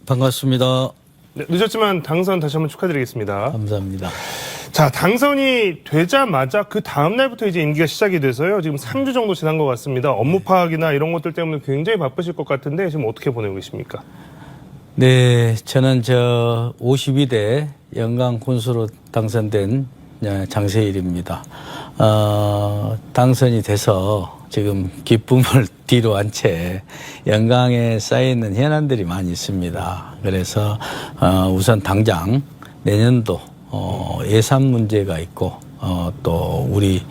반갑습니다. 네, 늦었지만 당선 다시 한번 축하드리겠습니다. 감사합니다. 자, 당선이 되자마자 그 다음 날부터 이제 임기가 시작이 돼서요. 지금 3주 정도 지난 것 같습니다. 업무 파악이나 이런 것들 때문에 굉장히 바쁘실 것 같은데 지금 어떻게 보내고 계십니까? 네, 저는 52대 영광 군수로 당선된 장세일입니다. 당선이 돼서 지금 기쁨을 뒤로 한 채 영광에 쌓여있는 현안들이 많이 있습니다. 그래서 우선 당장 내년도 예산 문제가 있고 또 우리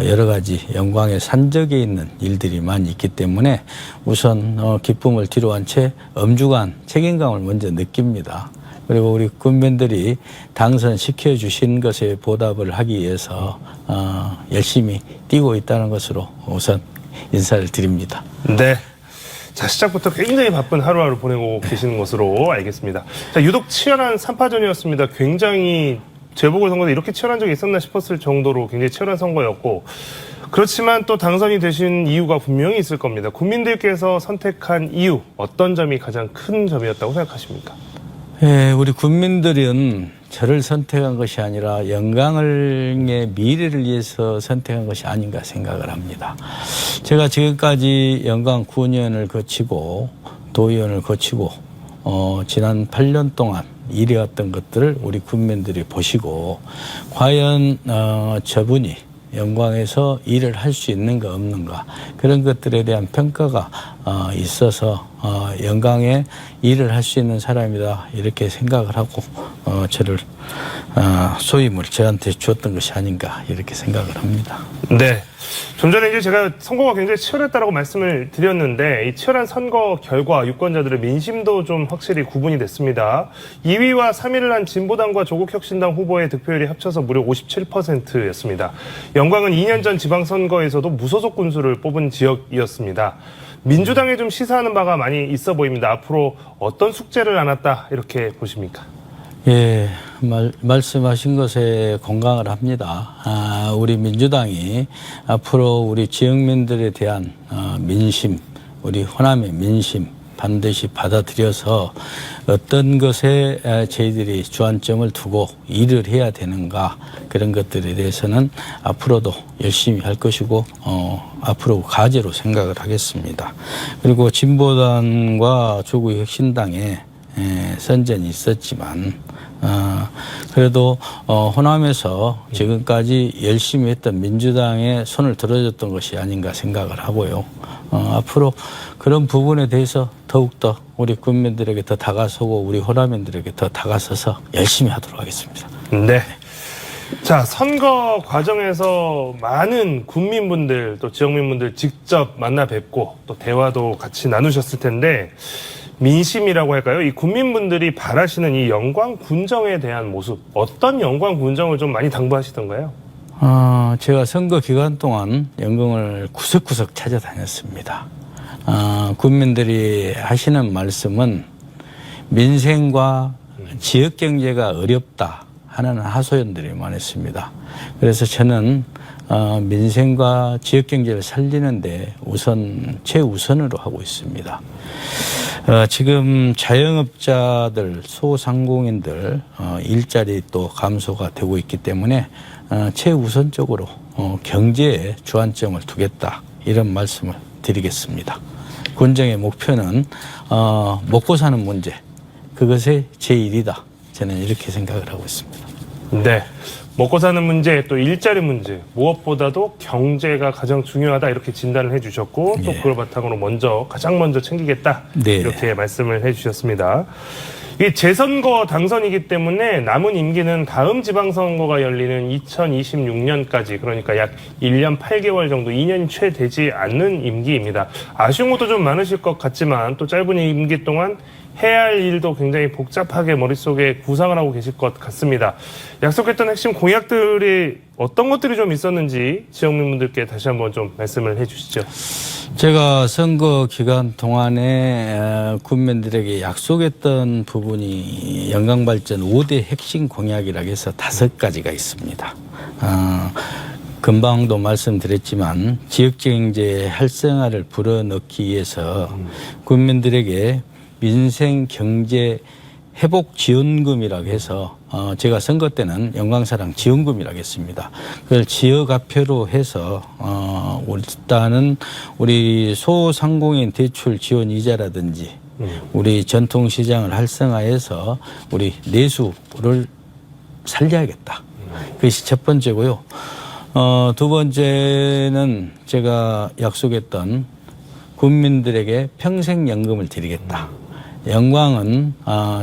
여러 가지 영광의 산적에 있는 일들이 많이 있기 때문에 우선 기쁨을 뒤로 한 채 엄중한 책임감을 먼저 느낍니다. 그리고 우리 국민들이 당선시켜 주신 것에 보답을 하기 위해서 열심히 뛰고 있다는 것으로 우선 인사를 드립니다. 네. 자, 시작부터 굉장히 바쁜 하루하루 보내고 계시는 것으로 알겠습니다. 자, 유독 치열한 3파전이었습니다. 굉장히 재보궐선거도 이렇게 치열한 적이 있었나 싶었을 정도로 굉장히 치열한 선거였고, 그렇지만 또 당선이 되신 이유가 분명히 있을 겁니다. 국민들께서 선택한 이유, 어떤 점이 가장 큰 점이었다고 생각하십니까? 예, 우리 국민들은 저를 선택한 것이 아니라 영광의 미래를 위해서 선택한 것이 아닌가 생각을 합니다. 제가 지금까지 영광 군의원을 거치고 도의원을 거치고 지난 8년 동안 일해왔던 것들을 우리 국민들이 보시고 과연 저분이 영광에서 일을 할 수 있는가 없는가 그런 것들에 대한 평가가 있어서 영광에 일을 할 수 있는 사람이다 이렇게 생각을 하고 저를 소임을 저한테 주었던 것이 아닌가 이렇게 생각을 합니다. 네. 좀 전에 이제 제가 선거가 굉장히 치열했다라고 말씀을 드렸는데 이 치열한 선거 결과 유권자들의 민심도 좀 확실히 구분이 됐습니다. 2위와 3위를 한 진보당과 조국혁신당 후보의 득표율이 합쳐서 무려 57%였습니다. 영광은 2년 전 지방선거에서도 무소속 군수를 뽑은 지역이었습니다. 민주당에 좀 시사하는 바가 많이 있어 보입니다. 앞으로 어떤 숙제를 안았다 이렇게 보십니까? 예, 말씀하신 것에 공감을 합니다. 우리 민주당이 앞으로 우리 지역민들에 대한 민심, 우리 호남의 민심 반드시 받아들여서 어떤 것에 저희들이 주안점을 두고 일을 해야 되는가 그런 것들에 대해서는 앞으로도 열심히 할 것이고 앞으로 과제로 생각을 하겠습니다. 그리고 진보당과 조국혁신당에 선전이 있었지만 그래도 호남에서 지금까지 열심히 했던 민주당에 손을 들어줬던 것이 아닌가 생각을 하고요. 앞으로 그런 부분에 대해서 더욱더 우리 국민들에게 더 다가서고 우리 호남인들에게 더 다가서서 열심히 하도록 하겠습니다. 네. 자, 선거 과정에서 많은 국민분들 또 지역민분들 직접 만나 뵙고 또 대화도 같이 나누셨을 텐데 민심이라고 할까요? 이 국민분들이 바라시는 이 영광 군정에 대한 모습, 어떤 영광 군정을 좀 많이 당부하시던가요? 제가 선거 기간 동안 영광을 구석구석 찾아다녔습니다. 국민들이 하시는 말씀은 민생과 지역경제가 어렵다 하는 하소연들이 많았습니다. 그래서 저는 민생과 지역경제를 살리는데 최우선으로 하고 있습니다. 지금 자영업자들, 소상공인들 일자리 또 감소가 되고 있기 때문에 최우선적으로 경제에 주안점을 두겠다 이런 말씀을 드리겠습니다. 군정의 목표는 먹고 사는 문제, 그것이 제1이다. 저는 이렇게 생각을 하고 있습니다. 네. 먹고 사는 문제, 또 일자리 문제, 무엇보다도 경제가 가장 중요하다 이렇게 진단을 해주셨고 또 그걸 바탕으로 가장 먼저 챙기겠다 이렇게 말씀을 해주셨습니다. 이게 재선거 당선이기 때문에 남은 임기는 다음 지방선거가 열리는 2026년까지 그러니까 약 1년 8개월 정도 2년이 채 되지 않는 임기입니다. 아쉬운 것도 좀 많으실 것 같지만 또 짧은 임기 동안 해야 할 일도 굉장히 복잡하게 머릿속에 구상을 하고 계실 것 같습니다. 약속했던 핵심 공약들이 어떤 것들이 좀 있었는지 지역민분들께 다시 한번 좀 말씀을 해 주시죠. 제가 선거 기간 동안에 국민들에게 약속했던 부분이 영광발전 5대 핵심 공약이라고 해서 5가지가 있습니다. 금방도 말씀드렸지만 지역경제 활성화를 불어넣기 위해서 국민들에게 민생 경제 회복 지원금이라고 해서 제가 선거 때는 영광사랑 지원금이라고 했습니다. 그걸 지역화표로 해서 일단은 우리 소상공인 대출 지원 이자라든지 우리 전통시장을 활성화해서 우리 내수를 살려야겠다. 그것이 첫 번째고요. 두 번째는 제가 약속했던 국민들에게 평생연금을 드리겠다. 영광은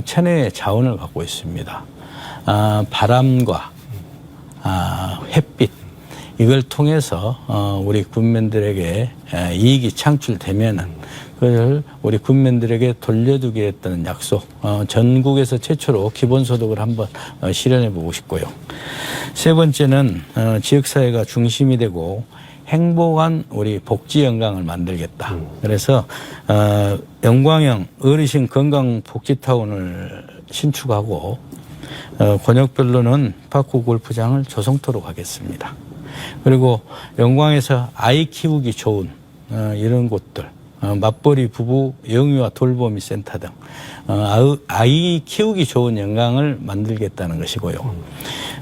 천혜의 자원을 갖고 있습니다. 바람과 햇빛 이걸 통해서 우리 국민들에게 이익이 창출되면은 그걸 우리 국민들에게 돌려주겠다는 약속, 전국에서 최초로 기본소득을 한번 실현해 보고 싶고요. 세 번째는 지역사회가 중심이 되고 행복한 우리 복지 영광을 만들겠다. 그래서 영광형 어르신 건강 복지타운을 신축하고 권역별로는 파크 골프장을 조성토록 하겠습니다. 그리고 영광에서 아이 키우기 좋은 이런 곳들, 맞벌이 부부 영유아 돌보미 센터 등 아이 키우기 좋은 영광을 만들겠다는 것이고요.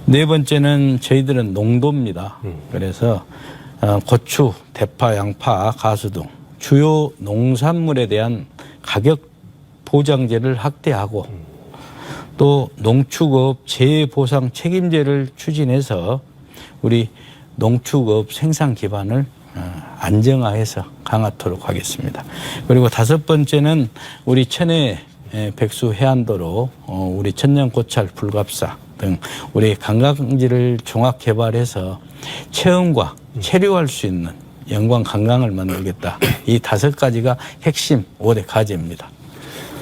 네 번째는 저희들은 농도입니다. 그래서 고추, 대파, 양파, 가수 등 주요 농산물에 대한 가격 보장제를 확대하고 또 농축업 재해보상 책임제를 추진해서 우리 농축업 생산 기반을 안정화해서 강화토록 하겠습니다. 그리고 다섯 번째는 우리 천혜 백수 해안도로 우리 천년고찰 불갑사 등 우리 관광지를 종합 개발해서 체험과 체류할 수 있는 영광 관광을 만들겠다. 이 다섯 가지가 핵심 5대 과제입니다.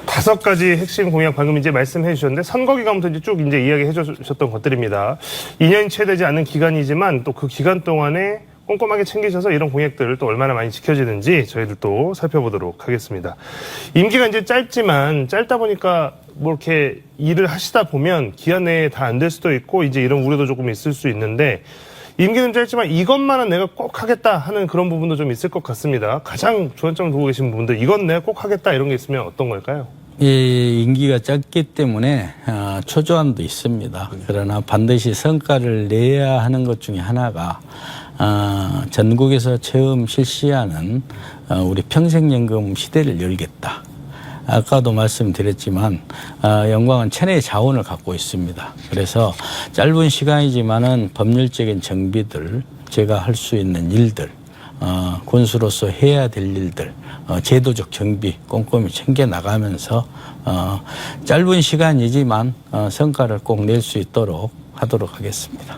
다섯 가지 핵심 공약 방금 이제 말씀해 주셨는데 선거 기간부터 이제 쭉 이제 이야기해 주셨던 것들입니다. 2년이 채 되지 않은 기간이지만 또 그 기간 동안에 꼼꼼하게 챙기셔서 이런 공약들을 또 얼마나 많이 지켜지는지 저희들 또 살펴보도록 하겠습니다. 임기가 이제 짧지만 짧다 보니까 뭐 이렇게 일을 하시다 보면 기한 내에 다 안 될 수도 있고 이제 이런 우려도 조금 있을 수 있는데 임기는 짧지만 이것만은 내가 꼭 하겠다 하는 그런 부분도 좀 있을 것 같습니다. 가장 주안점을 두고 계신 분들 이건 내가 꼭 하겠다 이런 게 있으면 어떤 걸까요? 예, 임기가 짧기 때문에 초조함도 있습니다. 그러나 반드시 성과를 내야 하는 것 중에 하나가 전국에서 처음 실시하는 우리 평생연금 시대를 열겠다. 아까도 말씀드렸지만 영광은 천혜의 자원을 갖고 있습니다. 그래서 짧은 시간이지만은 법률적인 정비들, 제가 할 수 있는 일들, 군수로서 해야 될 일들, 제도적 정비 꼼꼼히 챙겨 나가면서 짧은 시간이지만 성과를 꼭 낼 수 있도록 하도록 하겠습니다.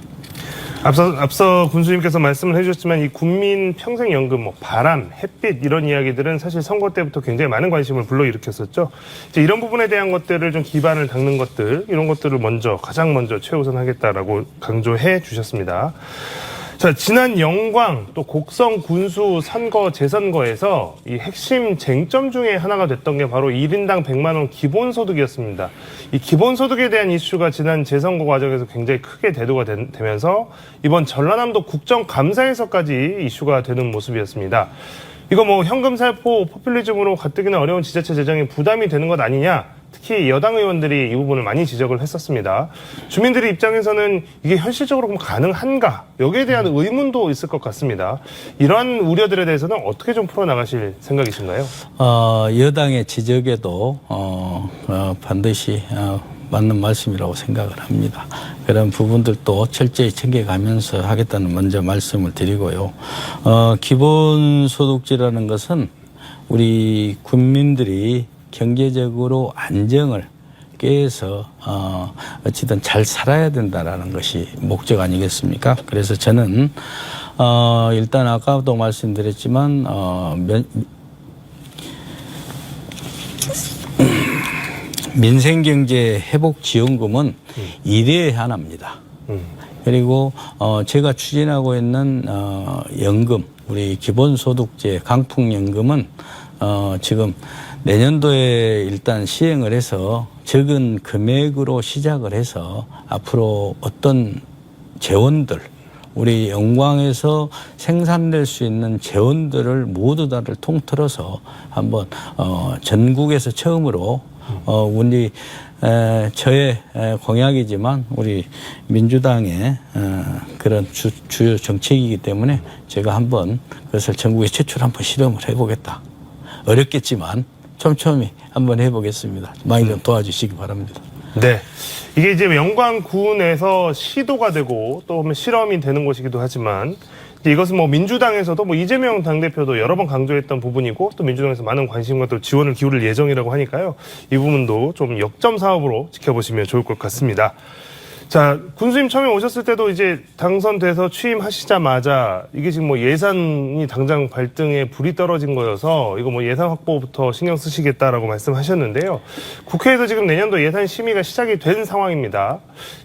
앞서 군수님께서 말씀을 해주셨지만 이 국민 평생연금, 뭐 바람, 햇빛 이런 이야기들은 사실 선거 때부터 굉장히 많은 관심을 불러일으켰었죠. 이제 이런 부분에 대한 것들을 좀 기반을 닦는 것들 이런 것들을 가장 먼저 최우선하겠다라고 강조해 주셨습니다. 자, 지난 영광 또 곡성 군수 선거 재선거에서 이 핵심 쟁점 중에 하나가 됐던 게 바로 1인당 100만 원 기본소득이었습니다. 이 기본소득에 대한 이슈가 지난 재선거 과정에서 굉장히 크게 대두가 되면서 이번 전라남도 국정감사에서까지 이슈가 되는 모습이었습니다. 이거 뭐 현금 살포 포퓰리즘으로 가뜩이나 어려운 지자체 재정에 부담이 되는 것 아니냐. 특히 여당 의원들이 이 부분을 많이 지적을 했었습니다. 주민들의 입장에서는 이게 현실적으로 그럼 가능한가? 여기에 대한 의문도 있을 것 같습니다. 이러한 우려들에 대해서는 어떻게 좀 풀어나가실 생각이신가요? 여당의 지적에도 반드시 맞는 말씀이라고 생각을 합니다. 그런 부분들도 철저히 챙겨가면서 하겠다는 먼저 말씀을 드리고요. 기본소득제라는 것은 우리 국민들이 경제적으로 안정을 꾀해서 어찌든 잘 살아야 된다라는 것이 목적 아니겠습니까? 그래서 저는 일단 아까도 말씀드렸지만 민생경제 회복지원금은 1회에 하나입니다. 그리고 제가 추진하고 있는 연금, 우리 기본소득제 강풍연금은 지금 내년도에 일단 시행을 해서 적은 금액으로 시작을 해서 앞으로 어떤 재원들 우리 영광에서 생산될 수 있는 재원들을 모두 다를 통틀어서 한번 전국에서 처음으로 우리 저의 공약이지만 우리 민주당의 그런 주요 정책이기 때문에 제가 한번 그것을 전국에 최초로 한번 실험을 해보겠다. 어렵겠지만 촘촘히 한번 해보겠습니다. 많이 좀 도와주시기 바랍니다. 네. 이게 이제 영광군에서 시도가 되고 또 실험이 되는 곳이기도 하지만 이것은 뭐 민주당에서도 뭐 이재명 당대표도 여러 번 강조했던 부분이고 또 민주당에서 많은 관심과 또 지원을 기울일 예정이라고 하니까요. 이 부분도 좀 역점 사업으로 지켜보시면 좋을 것 같습니다. 자, 군수님 처음에 오셨을 때도 이제 당선돼서 취임하시자마자 이게 지금 뭐 예산이 당장 발등에 불이 떨어진 거여서 이거 뭐 예산 확보부터 신경 쓰시겠다라고 말씀하셨는데요. 국회에서 지금 내년도 예산 심의가 시작이 된 상황입니다.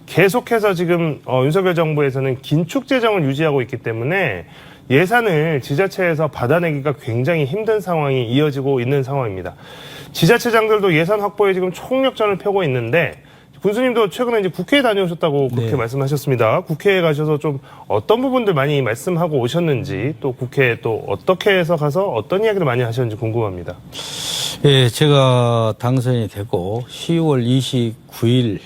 계속해서 지금 윤석열 정부에서는 긴축 재정을 유지하고 있기 때문에 예산을 지자체에서 받아내기가 굉장히 힘든 상황이 이어지고 있는 상황입니다. 지자체장들도 예산 확보에 지금 총력전을 펴고 있는데 군수님도 최근에 이제 국회에 다녀오셨다고 그렇게 네. 말씀하셨습니다. 국회에 가셔서 좀 어떤 부분들 많이 말씀하고 오셨는지 또 국회에 또 어떻게 해서 가서 어떤 이야기를 많이 하셨는지 궁금합니다. 예, 제가 당선이 되고 10월 29일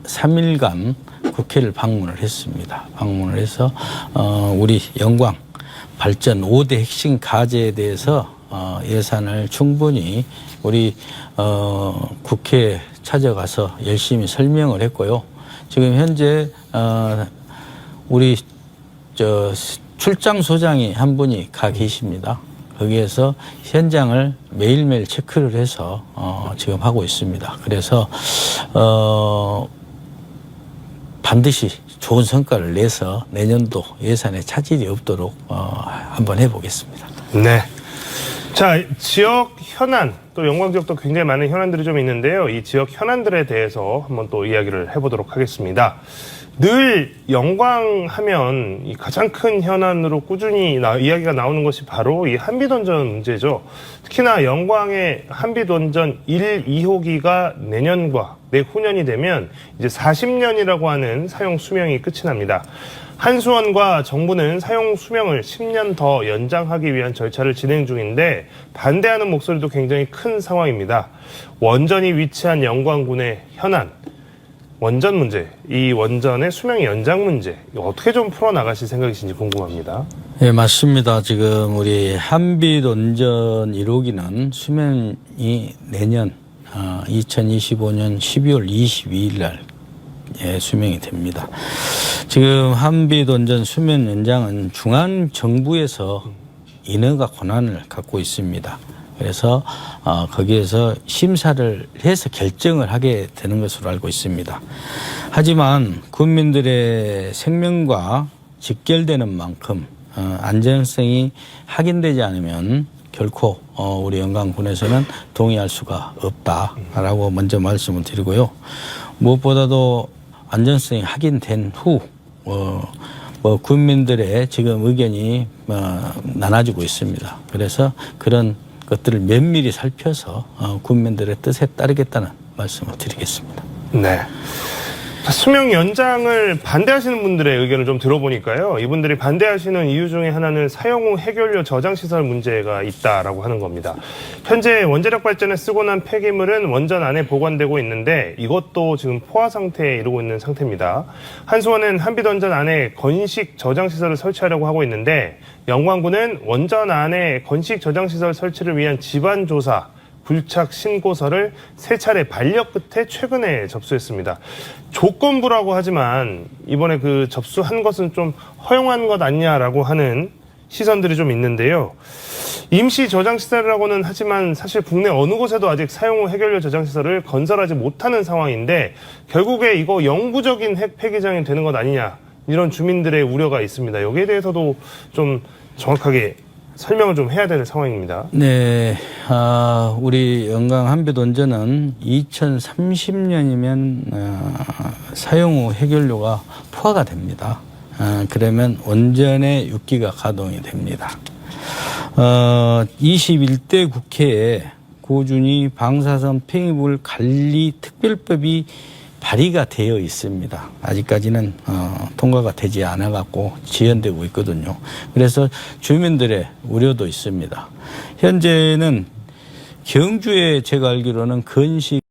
3일간 국회를 방문을 했습니다. 방문을 해서 우리 영광 발전 5대 핵심 과제에 대해서 예산을 충분히 우리 국회에 찾아가서 열심히 설명을 했고요. 지금 현재 우리 출장소장이 한 분이 가 계십니다. 거기에서 현장을 매일매일 체크를 해서 지금 하고 있습니다. 그래서 반드시 좋은 성과를 내서 내년도 예산에 차질이 없도록 한번 해보겠습니다. 네. 자, 지역 현안, 또 영광 지역도 굉장히 많은 현안들이 좀 있는데요. 이 지역 현안들에 대해서 한번 또 이야기를 해보도록 하겠습니다. 늘 영광 하면 이 가장 큰 현안으로 꾸준히 이야기가 나오는 것이 바로 이 한비던전 문제죠. 특히나 영광의 한비던전 1, 2호기가 내년과 내후년이 되면 이제 40년이라고 하는 사용 수명이 끝이 납니다. 한수원과 정부는 사용 수명을 10년 더 연장하기 위한 절차를 진행 중인데 반대하는 목소리도 굉장히 큰 상황입니다. 원전이 위치한 영광군의 현안, 원전 문제, 이 원전의 수명 연장 문제 어떻게 좀 풀어나가실 생각이신지 궁금합니다. 네, 맞습니다. 지금 우리 한빛원전 1호기는 수명이 내년 2025년 12월 22일 날 수명이 됩니다. 지금 한빛원전 수명 연장은 중앙정부에서 인허가 권한을 갖고 있습니다. 그래서 거기에서 심사를 해서 결정을 하게 되는 것으로 알고 있습니다. 하지만 국민들의 생명과 직결되는 만큼 안전성이 확인되지 않으면 결코 우리 영광군에서는 동의할 수가 없다라고 먼저 말씀을 드리고요. 무엇보다도 안전성이 확인된 후 국민들의 지금 의견이 나눠지고 있습니다. 그래서 그런 것들을 면밀히 살펴서 국민들의 뜻에 따르겠다는 말씀을 드리겠습니다. 네. 수명 연장을 반대하시는 분들의 의견을 좀 들어보니까요. 이분들이 반대하시는 이유 중에 하나는 사용 후 해결료 저장시설 문제가 있다라고 하는 겁니다. 현재 원자력 발전에 쓰고 난 폐기물은 원전 안에 보관되고 있는데 이것도 지금 포화 상태에 이르고 있는 상태입니다. 한수원은 한빛원전 안에 건식 저장시설을 설치하려고 하고 있는데 영광군은 원전 안에 건식 저장시설 설치를 위한 지반조사 불착 신고서를 3차례 반려 끝에 최근에 접수했습니다. 조건부라고 하지만 이번에 그 접수한 것은 좀 허용한 것 아니냐라고 하는 시선들이 좀 있는데요. 임시 저장시설이라고는 하지만 사실 국내 어느 곳에도 아직 사용 후 해결료 저장시설을 건설하지 못하는 상황인데 결국에 이거 영구적인 핵 폐기장이 되는 것 아니냐 이런 주민들의 우려가 있습니다. 여기에 대해서도 좀 정확하게 설명을 좀 해야 되는 상황입니다. 네, 우리 영광 한빛원전은 2030년이면 사용 후 해결료가 포화가 됩니다. 그러면 원전의 6기가 가동이 됩니다. 21대 국회에 고준위 방사선 폐기물 관리 특별법이 발의가 되어 있습니다. 아직까지는 통과가 되지 않아 갖고 지연되고 있거든요. 그래서 주민들의 우려도 있습니다. 현재는 경주에 제가 알기로는 건식